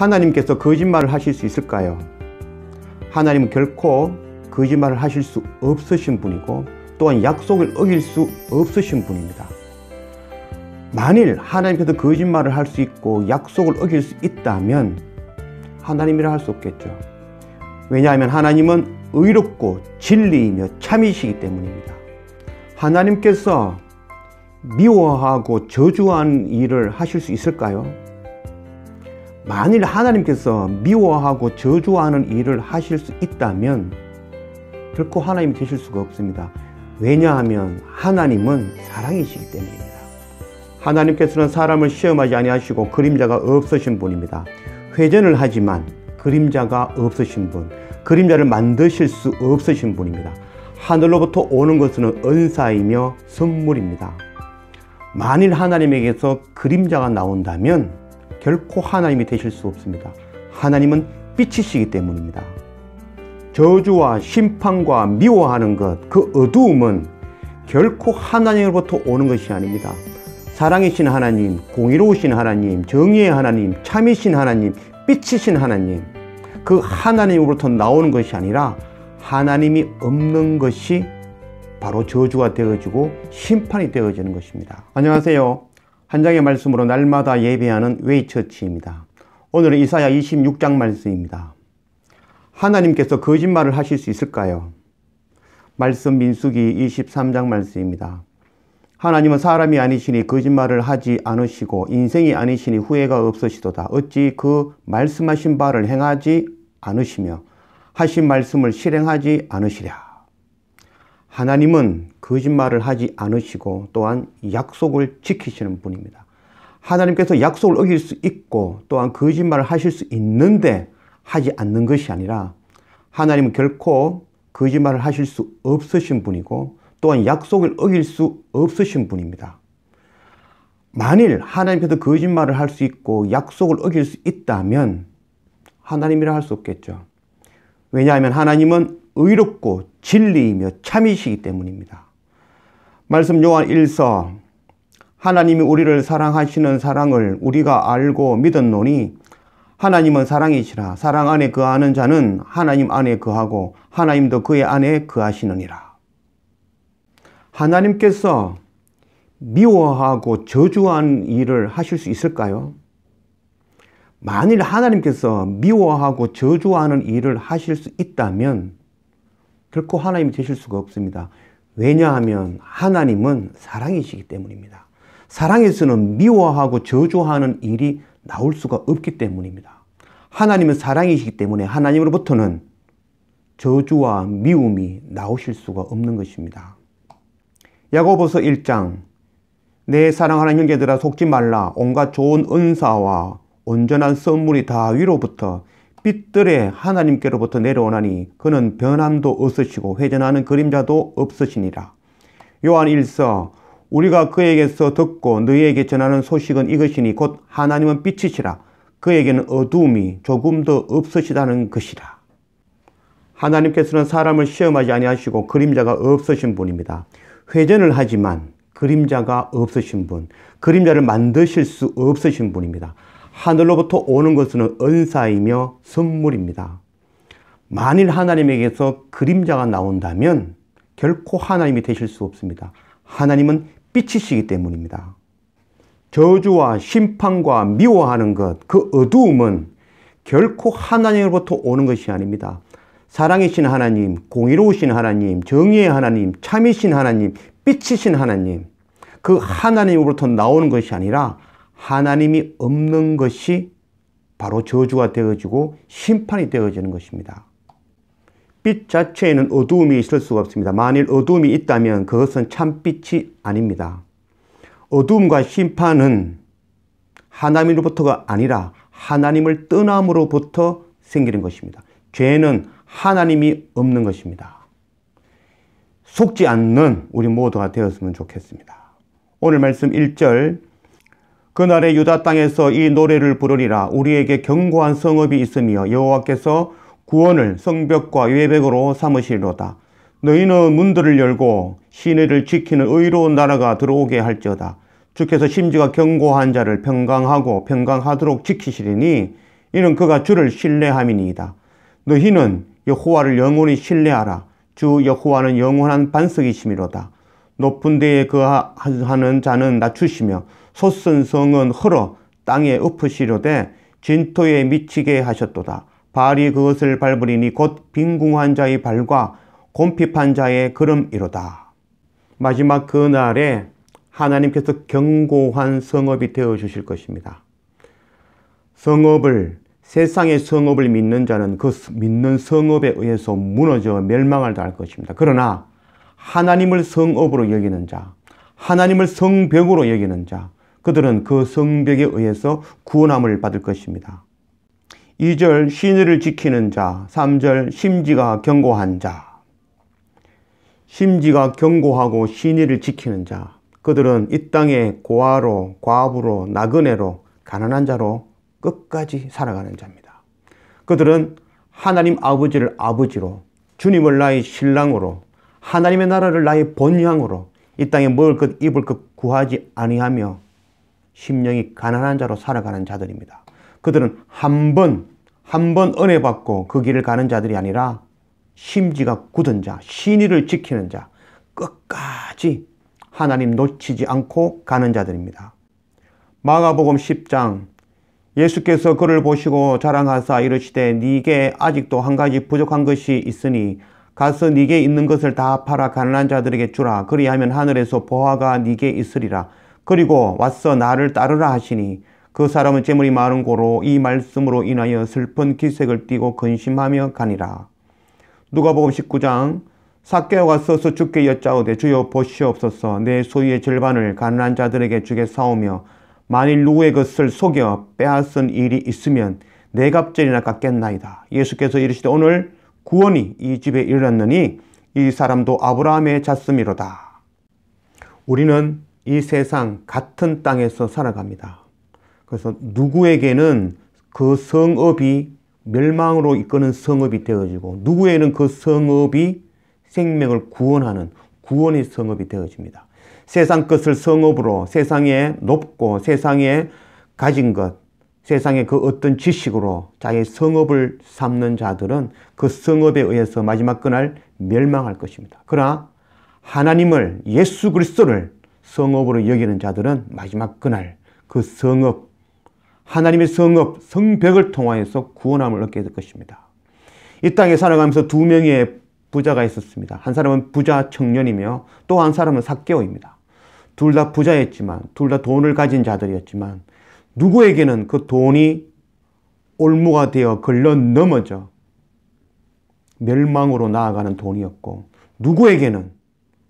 하나님께서 거짓말을 하실 수 있을까요? 하나님은 결코 거짓말을 하실 수 없으신 분이고 또한 약속을 어길 수 없으신 분입니다. 만일 하나님께서 거짓말을 할 수 있고 약속을 어길 수 있다면 하나님이라 할 수 없겠죠. 왜냐하면 하나님은 의롭고 진리이며 참이시기 때문입니다. 하나님께서 미워하고 저주하는 일을 하실 수 있을까요? 만일 하나님께서 미워하고 저주하는 일을 하실 수 있다면 결코 하나님이 되실 수가 없습니다. 왜냐하면 하나님은 사랑이시기 때문입니다. 하나님께서는 사람을 시험하지 아니하시고 그림자가 없으신 분입니다. 회전을 하지만 그림자가 없으신 분, 그림자를 만드실 수 없으신 분입니다. 하늘로부터 오는 것은 은사이며 선물입니다. 만일 하나님에게서 그림자가 나온다면 결코 하나님이 되실 수 없습니다. 하나님은 빛이시기 때문입니다. 저주와 심판과 미워하는 것, 그 어두움은 결코 하나님으로부터 오는 것이 아닙니다. 사랑이신 하나님, 공의로우신 하나님, 정의의 하나님, 참이신 하나님, 빛이신 하나님, 그 하나님으로부터 나오는 것이 아니라 하나님이 없는 것이 바로 저주가 되어지고 심판이 되어지는 것입니다. 안녕하세요. 한 장의 말씀으로 날마다 예배하는 웨이처치입니다. 오늘은 이사야 26장 말씀입니다. 하나님께서 거짓말을 하실 수 있을까요? 말씀 민수기 23장 말씀입니다. 하나님은 사람이 아니시니 거짓말을 하지 않으시고 인생이 아니시니 후회가 없으시도다. 어찌 그 말씀하신 바를 행하지 않으시며 하신 말씀을 실행하지 않으시랴. 하나님은 거짓말을 하지 않으시고 또한 약속을 지키시는 분입니다. 하나님께서 약속을 어길 수 있고 또한 거짓말을 하실 수 있는데 하지 않는 것이 아니라 하나님은 결코 거짓말을 하실 수 없으신 분이고 또한 약속을 어길 수 없으신 분입니다. 만일 하나님께서 거짓말을 할 수 있고 약속을 어길 수 있다면 하나님이라 할 수 없겠죠. 왜냐하면 하나님은 의롭고 진리이며 참이시기 때문입니다. 말씀 요한 1서 하나님이 우리를 사랑하시는 사랑을 우리가 알고 믿었노니 하나님은 사랑이시라. 사랑 안에 거하는 자는 하나님 안에 거하고 하나님도 그의 안에 거하시느니라. 하나님께서 미워하고 저주하는 일을 하실 수 있을까요? 만일 하나님께서 미워하고 저주하는 일을 하실 수 있다면 결코 하나님이 되실 수가 없습니다. 왜냐하면 하나님은 사랑이시기 때문입니다. 사랑에서는 미워하고 저주하는 일이 나올 수가 없기 때문입니다. 하나님은 사랑이시기 때문에 하나님으로부터는 저주와 미움이 나오실 수가 없는 것입니다. 야고보서 1장 내 사랑하는 형제들아 속지 말라. 온갖 좋은 은사와 온전한 선물이 다 위로부터 빛들의 하나님께로부터 내려오나니 그는 변함도 없으시고 회전하는 그림자도 없으시니라. 요한 1서 우리가 그에게서 듣고 너희에게 전하는 소식은 이것이니 곧 하나님은 빛이시라. 그에게는 어두움이 조금도 없으시다는 것이라. 하나님께서는 사람을 시험하지 아니하시고 그림자가 없으신 분입니다. 회전을 하지만 그림자가 없으신 분, 그림자를 만드실 수 없으신 분입니다. 하늘로부터 오는 것은 은사이며 선물입니다. 만일 하나님에게서 그림자가 나온다면 결코 하나님이 되실 수 없습니다. 하나님은 빛이시기 때문입니다. 저주와 심판과 미워하는 것, 그 어두움은 결코 하나님으로부터 오는 것이 아닙니다. 사랑이신 하나님, 공의로우신 하나님, 정의의 하나님, 참이신 하나님, 빛이신 하나님, 그 하나님으로부터 나오는 것이 아니라 하나님이 없는 것이 바로 저주가 되어지고 심판이 되어지는 것입니다. 빛 자체에는 어두움이 있을 수가 없습니다. 만일 어두움이 있다면 그것은 참빛이 아닙니다. 어두움과 심판은 하나님으로부터가 아니라 하나님을 떠남으로부터 생기는 것입니다. 죄는 하나님이 없는 것입니다. 속지 않는 우리 모두가 되었으면 좋겠습니다. 오늘 말씀 1절 그날에 유다 땅에서 이 노래를 부르리라. 우리에게 견고한 성읍이 있으며 여호와께서 구원을 성벽과 외벽으로 삼으시리로다. 너희는 문들을 열고 시내를 지키는 의로운 나라가 들어오게 할지어다. 주께서 심지가 견고한 자를 평강하고 평강하도록 지키시리니 이는 그가 주를 신뢰함이니이다. 너희는 여호와를 영원히 신뢰하라. 주 여호와는 영원한 반석이시미로다. 높은 데에 거하는 자는 낮추시며 솟은 성은 헐어 땅에 엎으시려되 진토에 미치게 하셨도다. 발이 그것을 밟으리니 곧 빈궁한 자의 발과 곰핍한 자의 걸음이로다. 마지막 그날에 하나님께서 견고한 성읍이 되어 주실 것입니다. 세상의 성읍을 믿는 자는 그 믿는 성읍에 의해서 무너져 멸망을 당할 것입니다. 그러나 하나님을 성읍으로 여기는 자, 하나님을 성벽으로 여기는 자, 그들은 그 성벽에 의해서 구원함을 받을 것입니다. 2절 신의를 지키는 자, 3절 심지가 견고한 자. 심지가 견고하고 신의를 지키는 자, 그들은 이 땅에 고아로, 과부로, 나그네로, 가난한 자로 끝까지 살아가는 자입니다. 그들은 하나님 아버지를 아버지로, 주님을 나의 신랑으로, 하나님의 나라를 나의 본향으로 이 땅에 먹을 것 입을 것 구하지 아니하며 심령이 가난한 자로 살아가는 자들입니다. 그들은 한 번 은혜 받고 그 길을 가는 자들이 아니라 심지가 굳은 자, 신의를 지키는 자, 끝까지 하나님 놓치지 않고 가는 자들입니다. 마가복음 10장 예수께서 그를 보시고 자랑하사 이르시되 네게 아직도 한 가지 부족한 것이 있으니 가서 네게 있는 것을 다 팔아 가난한 자들에게 주라. 그리하면 하늘에서 보화가 네게 있으리라. 그리고 와서 나를 따르라 하시니 그 사람은 재물이 많은 고로 이 말씀으로 인하여 슬픈 기색을 띠고 근심하며 가니라. 누가복음 19장 삭개오가 서서 주께 여짜오되 주여 보시옵소서 내 소유의 절반을 가난한 자들에게 주겠사오며 만일 누구의 것을 속여 빼앗은 일이 있으면 네 갑절이나 갚겠나이다. 예수께서 이르시되 오늘 구원이 이 집에 이르렀느니 이 사람도 아브라함의 잤음이로다. 우리는 이 세상 같은 땅에서 살아갑니다. 그래서 누구에게는 그 성읍이 멸망으로 이끄는 성읍이 되어지고 누구에게는 그 성읍이 생명을 구원하는 구원의 성읍이 되어집니다. 세상 것을 성읍으로 세상에 높고 세상에 가진 것, 세상의 그 어떤 지식으로 자기의 성읍을 삼는 자들은 그 성읍에 의해서 마지막 그날 멸망할 것입니다. 그러나 하나님을 예수 그리스도를 성읍으로 여기는 자들은 마지막 그날 그 성읍, 하나님의 성읍, 성벽을 통하여서 구원함을 얻게 될 것입니다. 이 땅에 살아가면서 두 명의 부자가 있었습니다. 한 사람은 부자 청년이며 또 한 사람은 삭개오입니다. 둘 다 부자였지만 둘 다 돈을 가진 자들이었지만 누구에게는 그 돈이 올무가 되어 걸려 넘어져 멸망으로 나아가는 돈이었고 누구에게는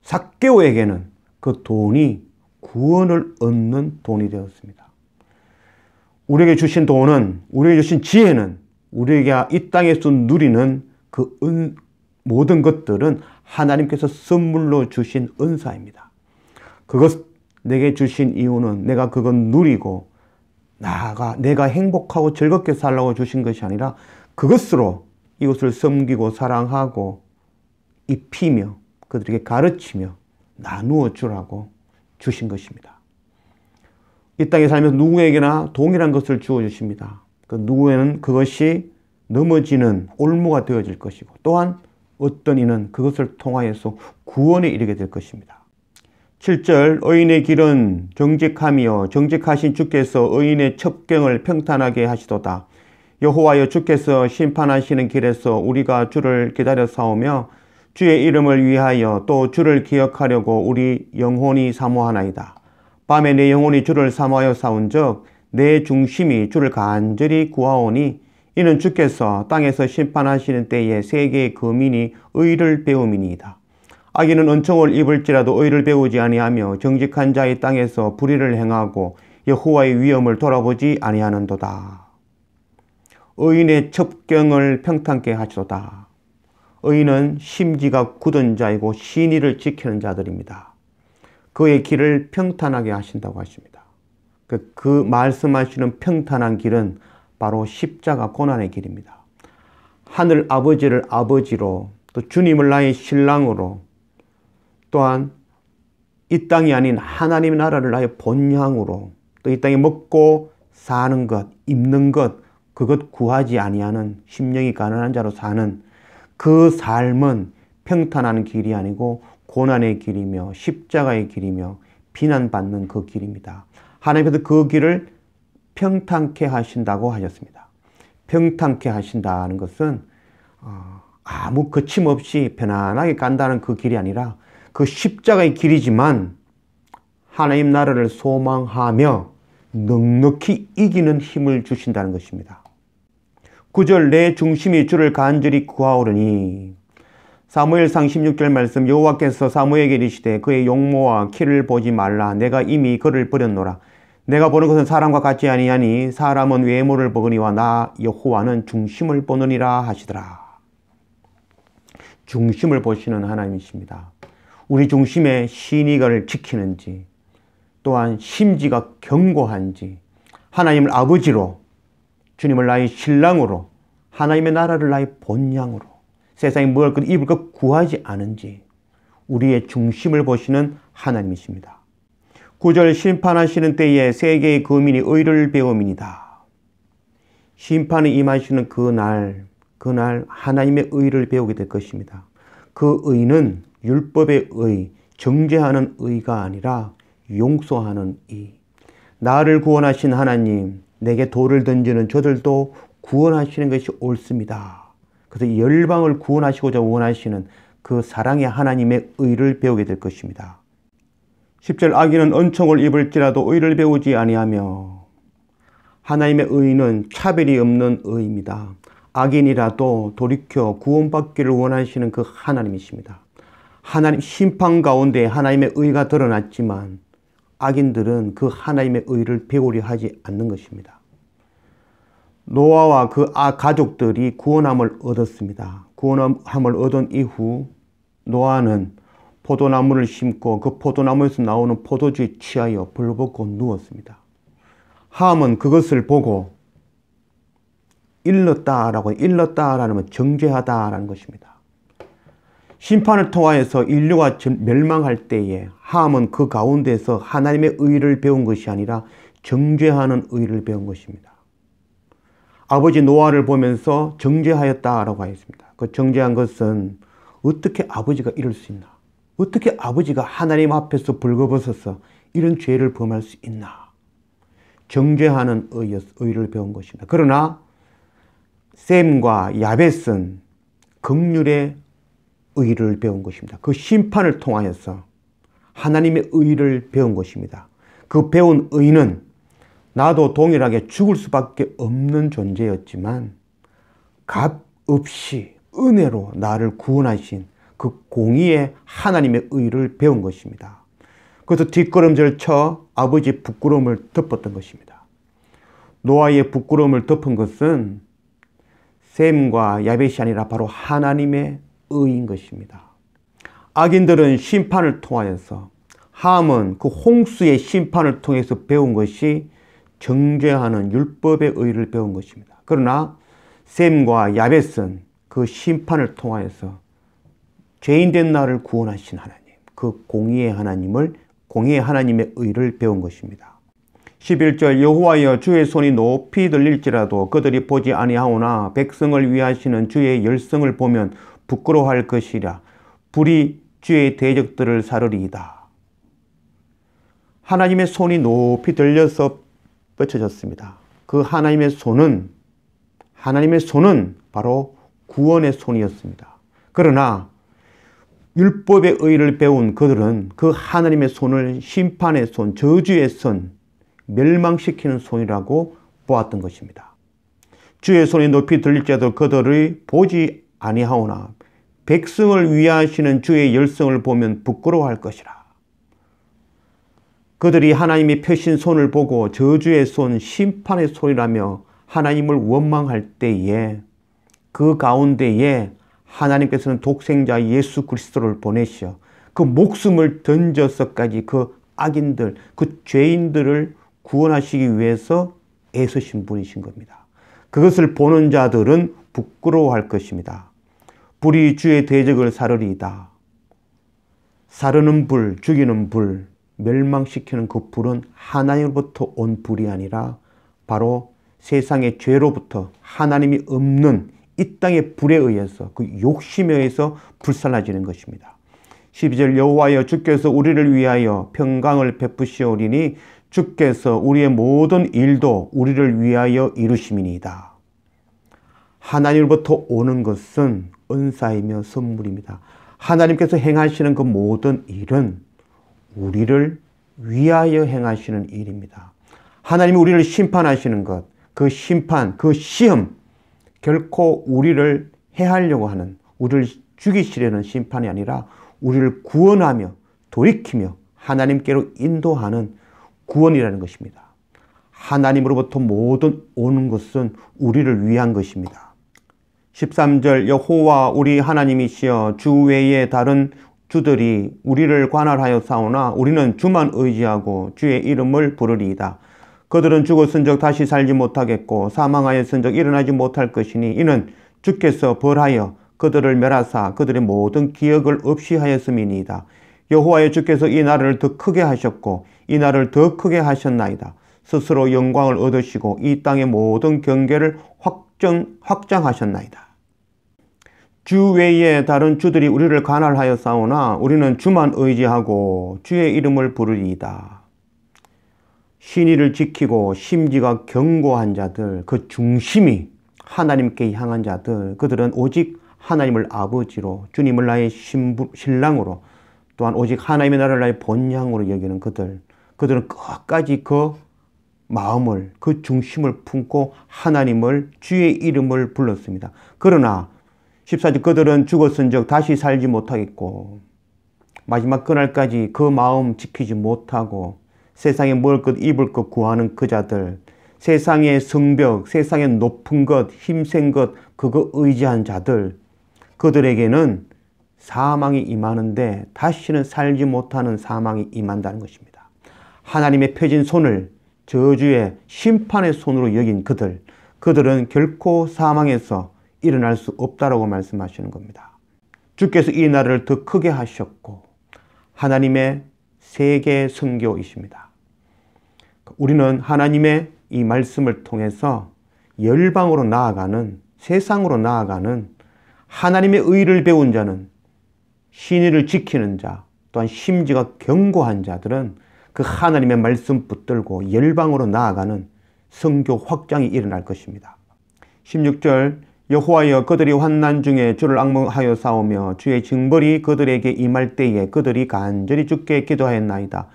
삭개오에게는 그 돈이 구원을 얻는 돈이 되었습니다. 우리에게 주신 돈은, 우리에게 주신 지혜는, 우리에게 이 땅에서 누리는 그 모든 것들은 하나님께서 선물로 주신 은사입니다. 그것 내게 주신 이유는 내가 그것 누리고 나아가 내가 행복하고 즐겁게 살라고 주신 것이 아니라 그것으로 이웃을 섬기고 사랑하고 입히며 그들에게 가르치며 나누어 주라고 주신 것입니다. 이 땅에 살면서 누구에게나 동일한 것을 주어 주십니다. 그 누구에는 그것이 넘어지는 올무가 되어질 것이고 또한 어떤 이는 그것을 통하여서 구원에 이르게 될 것입니다. 7절 의인의 길은 정직함이요 정직하신 주께서 의인의 첩경을 평탄하게 하시도다. 여호와여 주께서 심판하시는 길에서 우리가 주를 기다려 싸우며 주의 이름을 위하여 또 주를 기억하려고 우리 영혼이 사모하나이다. 밤에 내 영혼이 주를 사모하여 싸운즉 내 중심이 주를 간절히 구하오니 이는 주께서 땅에서 심판하시는 때에 세계의 거민이 의를 배움이니이다. 악인은 은총을 입을지라도 의를 배우지 아니하며 정직한 자의 땅에서 불의를 행하고 여호와의 위엄을 돌아보지 아니하는도다. 의인의 첩경을 평탄케 하시도다. 의인은 심지가 굳은 자이고 신의를 지키는 자들입니다. 그의 길을 평탄하게 하신다고 하십니다. 그 말씀하시는 평탄한 길은 바로 십자가 고난의 길입니다. 하늘 아버지를 아버지로 또 주님을 나의 신랑으로 또한 이 땅이 아닌 하나님의 나라를 나의 본향으로 또 이 땅에 먹고 사는 것, 입는 것 그것 구하지 아니하는 심령이 가난한 자로 사는 그 삶은 평탄한 길이 아니고 고난의 길이며 십자가의 길이며 비난받는 그 길입니다. 하나님께서 그 길을 평탄케 하신다고 하셨습니다. 평탄케 하신다는 것은 아무 거침없이 편안하게 간다는 그 길이 아니라 그 십자가의 길이지만 하나님 나라를 소망하며 넉넉히 이기는 힘을 주신다는 것입니다. 9절 내 중심이 주를 간절히 구하오르니 사무엘상 16절 말씀 여호와께서 사무엘에게 이르시되 그의 용모와 키를 보지 말라 내가 이미 그를 버렸노라 내가 보는 것은 사람과 같지 아니하니 사람은 외모를 보거니와 나 여호와는 중심을 보느니라 하시더라. 중심을 보시는 하나님이십니다. 우리 중심의 신의를 지키는지 또한 심지가 견고한지 하나님을 아버지로 주님을 나의 신랑으로 하나님의 나라를 나의 본향으로 세상에 먹을 것 입을 것 구하지 않은지 우리의 중심을 보시는 하나님이십니다. 9절 심판하시는 때에 세계의 거민이 의를 배움이니이다. 심판이 임하시는 그날 하나님의 의를 배우게 될 것입니다. 그 의는 율법의 의, 정죄하는 의가 아니라 용서하는 의. 나를 구원하신 하나님, 내게 돌을 던지는 저들도 구원하시는 것이 옳습니다. 그래서 열방을 구원하시고자 원하시는 그 사랑의 하나님의 의를 배우게 될 것입니다. 10절 악인은 은총을 입을지라도 의를 배우지 아니하며 하나님의 의는 차별이 없는 의입니다. 악인이라도 돌이켜 구원받기를 원하시는 그 하나님이십니다. 하나님 심판 가운데 하나님의 의가 드러났지만 악인들은 그 하나님의 의를 배우려 하지 않는 것입니다. 노아와 그 가족들이 구원함을 얻었습니다. 구원함을 얻은 이후 노아는 포도나무를 심고 그 포도나무에서 나오는 포도주에 취하여 벌벗고 누웠습니다. 함은 그것을 보고 일렀다라는 건 정죄하다라는 것입니다. 심판을 통하여서 인류가 멸망할 때에 함은 그 가운데서 하나님의 의를 배운 것이 아니라 정죄하는 의를 배운 것입니다. 아버지 노아를 보면서 정죄하였다라고 하였습니다. 그 정죄한 것은 어떻게 아버지가 이럴 수 있나? 어떻게 아버지가 하나님 앞에서 벌거벗어서 이런 죄를 범할 수 있나? 정죄하는 의를 배운 것입니다. 그러나 셈과 야벳은 긍휼의 의를 배운 것입니다. 그 심판을 통하여서 하나님의 의를 배운 것입니다. 그 배운 의는 나도 동일하게 죽을 수밖에 없는 존재였지만 값 없이 은혜로 나를 구원하신 그 공의의 하나님의 의를 배운 것입니다. 그래서 뒷걸음질 쳐 아버지의 부끄러움을 덮었던 것입니다. 노아의 부끄러움을 덮은 것은 셈과 야벳이 아니라 바로 하나님의 의인 것입니다. 악인들은 심판을 통하여서 함은 그 홍수의 심판을 통해서 배운 것이 정죄하는 율법의 의를 배운 것입니다. 그러나 셈과 야벳은 그 심판을 통하여서 죄인된 나를 구원하신 하나님, 그 공의의 하나님의 의를 배운 것입니다. 11절 여호와여 주의 손이 높이 들릴지라도 그들이 보지 아니하오나 백성을 위하시는 주의 열성을 보면 부끄러워할 것이라. 불이 주의 대적들을 사르리이다. 하나님의 손이 높이 들려서 뻗쳐졌습니다. 그 하나님의 손은 바로 구원의 손이었습니다. 그러나 율법의 의를 배운 그들은 그 하나님의 손을 심판의 손, 저주의 손, 멸망시키는 손이라고 보았던 것입니다. 주의 손이 높이 들릴지라도 그들이 보지 아니하오나 백성을 위하시는 주의 열성을 보면 부끄러워할 것이라. 그들이 하나님이 펴신 손을 보고 저주의 손, 심판의 손이라며 하나님을 원망할 때에 그 가운데에 하나님께서는 독생자 예수 그리스도를 보내시어 그 목숨을 던져서까지 그 악인들, 그 죄인들을 구원하시기 위해서 애쓰신 분이신 겁니다. 그것을 보는 자들은 부끄러워할 것입니다. 불이 주의 대적을 사르리이다. 사르는 불, 죽이는 불, 멸망시키는 그 불은 하나님으로부터 온 불이 아니라 바로 세상의 죄로부터 하나님이 없는 이 땅의 불에 의해서 그 욕심에 의해서 불살라지는 것입니다. 12절 여호와여 주께서 우리를 위하여 평강을 베푸시오리니 주께서 우리의 모든 일도 우리를 위하여 이루심이니이다. 하나님으로부터 오는 것은 은사이며 선물입니다. 하나님께서 행하시는 그 모든 일은 우리를 위하여 행하시는 일입니다. 하나님이 우리를 심판하시는 것, 그 심판, 그 시험, 결코 우리를 해하려고 하는, 우리를 죽이시려는 심판이 아니라 우리를 구원하며 돌이키며 하나님께로 인도하는 구원이라는 것입니다. 하나님으로부터 모든 오는 것은 우리를 위한 것입니다. 13절 여호와 우리 하나님이시여 주 외에 다른 주들이 우리를 관할하여 싸우나 우리는 주만 의지하고 주의 이름을 부르리이다. 그들은 죽었은적 다시 살지 못하겠고 사망하였은적 일어나지 못할 것이니 이는 주께서 벌하여 그들을 멸하사 그들의 모든 기억을 없이 하였음이니이다. 여호와의 주께서 이 나라를 더 크게 하셨고 이 나라를 더 크게 하셨나이다. 스스로 영광을 얻으시고 이 땅의 모든 경계를 확장하셨나이다. 주 외에 다른 주들이 우리를 관할하여 싸우나 우리는 주만 의지하고 주의 이름을 부르리이다. 신의를 지키고 심지가 견고한 자들, 그 중심이 하나님께 향한 자들, 그들은 오직 하나님을 아버지로, 주님을 나의 신랑으로, 또한 오직 하나님의 나라를 나의 본향으로 여기는 그들은 끝까지 그 마음을, 그 중심을 품고 하나님을, 주의 이름을 불렀습니다. 그러나 14절 그들은 죽었은적 다시 살지 못하겠고 마지막 그날까지 그 마음 지키지 못하고 세상에 먹을 것 입을 것 구하는 그 자들, 세상의 성벽, 세상의 높은 것, 힘센 것 그거 의지한 자들, 그들에게는 사망이 임하는데 다시는 살지 못하는 사망이 임한다는 것입니다. 하나님의 펴진 손을 저주의 심판의 손으로 여긴 그들은 결코 사망에서 일어날 수 없다라고 말씀하시는 겁니다. 주께서 이 나라를 더 크게 하셨고 하나님의 세계 선교이십니다. 우리는 하나님의 이 말씀을 통해서 열방으로 나아가는, 세상으로 나아가는 하나님의 의를 배운 자는, 신의를 지키는 자, 또한 심지가 견고한 자들은 그 하나님의 말씀 붙들고 열방으로 나아가는 선교 확장이 일어날 것입니다. 16절 여호와여 그들이 환난 중에 주를 앙망하여 싸우며 주의 징벌이 그들에게 임할 때에 그들이 간절히 주께 기도하였나이다.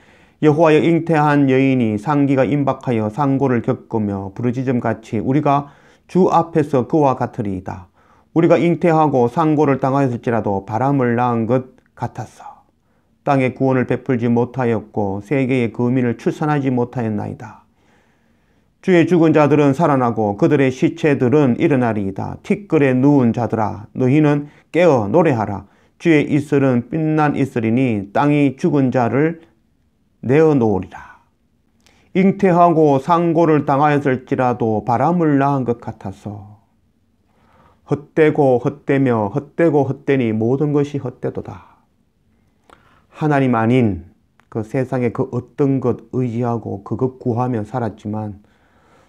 여호와여 잉태한 여인이 상기가 임박하여 상고를 겪으며 부르짖음같이 우리가 주 앞에서 그와 같으리이다. 우리가 잉태하고 상고를 당하였을지라도 바람을 낳은 것 같았어. 땅에 구원을 베풀지 못하였고 세계의 거민을 출산하지 못하였나이다. 주의 죽은 자들은 살아나고 그들의 시체들은 일어나리이다. 티끌에 누운 자들아 너희는 깨어 노래하라. 주의 이슬은 빛난 이슬이니 땅이 죽은 자를 내어놓으리라. 잉태하고 상고를 당하였을지라도 바람을 낳은 것 같아서 헛되고 헛되며 헛되고 헛되니 모든 것이 헛되도다. 하나님 아닌 그 세상의 그 어떤 것 의지하고 그것 구하며 살았지만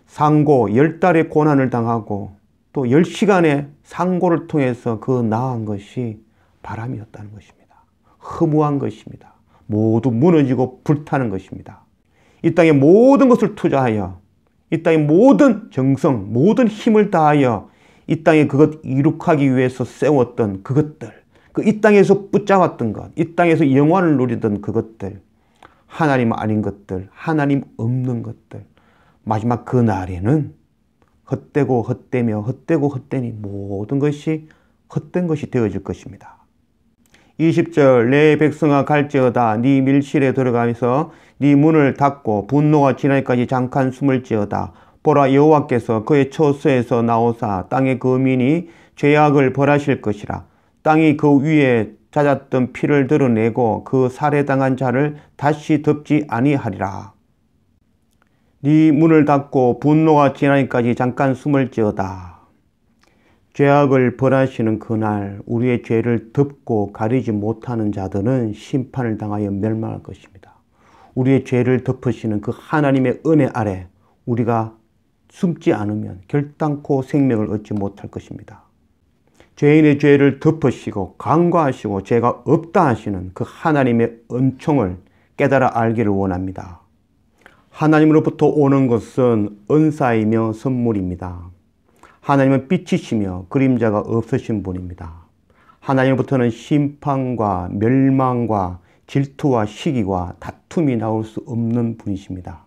상고 10달의 고난을 당하고 또 10시간의 상고를 통해서 그 낳은 것이 바람이었다는 것입니다. 허무한 것입니다. 모두 무너지고 불타는 것입니다. 이 땅의 모든 것을 투자하여 이 땅의 모든 정성, 모든 힘을 다하여 이 땅에 그것 이룩하기 위해서 세웠던 그것들, 이 땅에서 붙잡았던 것, 이 땅에서 영화를 누리던 그것들, 하나님 아닌 것들, 하나님 없는 것들, 마지막 그 날에는 헛되고 헛되며 헛되고 헛되니 모든 것이 헛된 것이 되어질 것입니다. 20절 내 백성아 갈지어다 네 밀실에 들어가면서 네 문을 닫고 분노가 지날까지 잠깐 숨을 지어다. 보라 여호와께서 그의 처소에서 나오사 땅의 거민이 죄악을 벌하실 것이라. 땅이 그 위에 잦았던 피를 드러내고 그 살해당한 자를 다시 덮지 아니하리라. 네 문을 닫고 분노가 지나기까지 잠깐 숨을 지어다. 죄악을 벌하시는 그날 우리의 죄를 덮고 가리지 못하는 자들은 심판을 당하여 멸망할 것입니다. 우리의 죄를 덮으시는 그 하나님의 은혜 아래 우리가 숨지 않으면 결단코 생명을 얻지 못할 것입니다. 죄인의 죄를 덮으시고 간과하시고 죄가 없다 하시는 그 하나님의 은총을 깨달아 알기를 원합니다. 하나님으로부터 오는 것은 은사이며 선물입니다. 하나님은 빛이시며 그림자가 없으신 분입니다. 하나님으로부터는 심판과 멸망과 질투와 시기와 다툼이 나올 수 없는 분이십니다.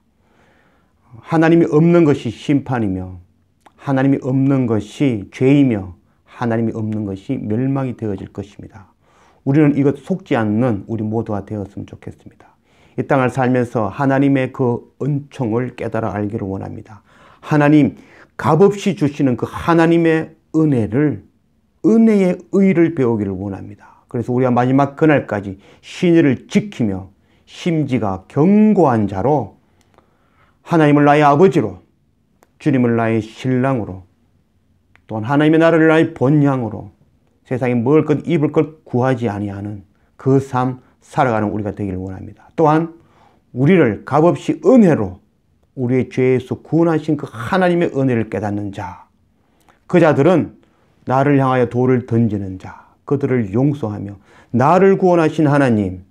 하나님이 없는 것이 심판이며 하나님이 없는 것이 죄이며 하나님이 없는 것이 멸망이 되어질 것입니다. 우리는 이것 속지 않는 우리 모두가 되었으면 좋겠습니다. 이 땅을 살면서 하나님의 그 은총을 깨달아 알기를 원합니다. 하나님 값없이 주시는 그 하나님의 은혜의 의를 배우기를 원합니다. 그래서 우리가 마지막 그날까지 신의를 지키며 심지가 견고한 자로 하나님을 나의 아버지로, 주님을 나의 신랑으로, 또한 하나님의 나라를 나의 본향으로 세상에 먹을 것 입을 것 구하지 아니하는 그 삶 살아가는 우리가 되기를 원합니다. 또한 우리를 값없이 은혜로 우리의 죄에서 구원하신 그 하나님의 은혜를 깨닫는 자, 그 자들은 나를 향하여 돌을 던지는 자, 그들을 용서하며 나를 구원하신 하나님,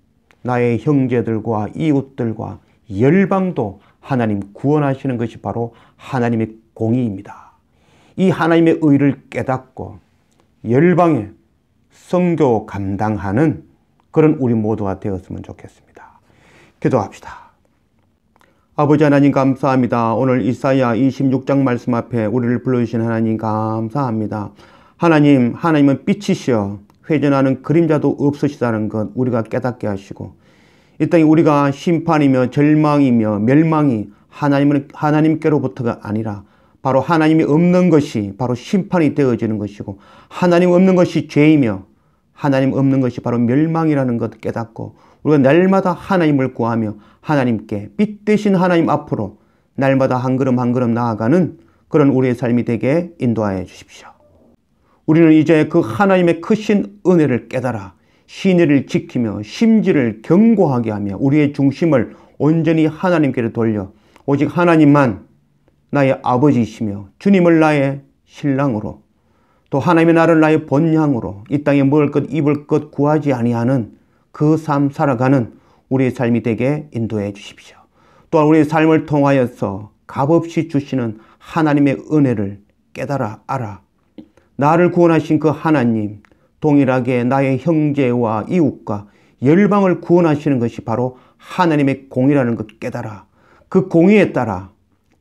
나의 형제들과 이웃들과 열방도 하나님 구원하시는 것이 바로 하나님의 공의입니다. 이 하나님의 의를 깨닫고 열방에 선교 감당하는 그런 우리 모두가 되었으면 좋겠습니다. 기도합시다. 아버지 하나님 감사합니다. 오늘 이사야 26장 말씀 앞에 우리를 불러주신 하나님 감사합니다. 하나님은 빛이시여 회전하는 그림자도 없으시다는 것 우리가 깨닫게 하시고 이 땅에 우리가 심판이며 절망이며 멸망이 하나님께로부터가 아니라 바로 하나님이 없는 것이 바로 심판이 되어지는 것이고 하나님 없는 것이 죄이며 하나님 없는 것이 바로 멸망이라는 것을 깨닫고 우리가 날마다 하나님을 구하며 하나님께 빛 대신 하나님 앞으로 날마다 한 걸음 한 걸음 나아가는 그런 우리의 삶이 되게 인도하여 주십시오. 우리는 이제 그 하나님의 크신 은혜를 깨달아 신의를 지키며 심지를 견고하게 하며 우리의 중심을 온전히 하나님께로 돌려 오직 하나님만 나의 아버지이시며 주님을 나의 신랑으로 또 하나님의 나를 나의 본향으로 이 땅에 먹을 것 입을 것 구하지 아니하는 그 삶 살아가는 우리의 삶이 되게 인도해 주십시오. 또한 우리의 삶을 통하여서 값없이 주시는 하나님의 은혜를 깨달아 알아 나를 구원하신 그 하나님, 동일하게 나의 형제와 이웃과 열방을 구원하시는 것이 바로 하나님의 공의라는 것 깨달아 그 공의에 따라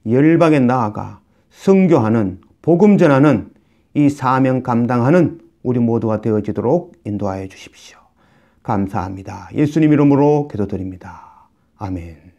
열방에 나아가 선교하는 복음 전하는 이 사명 감당하는 우리 모두가 되어지도록 인도하여 주십시오. 감사합니다. 예수님 이름으로 기도드립니다. 아멘.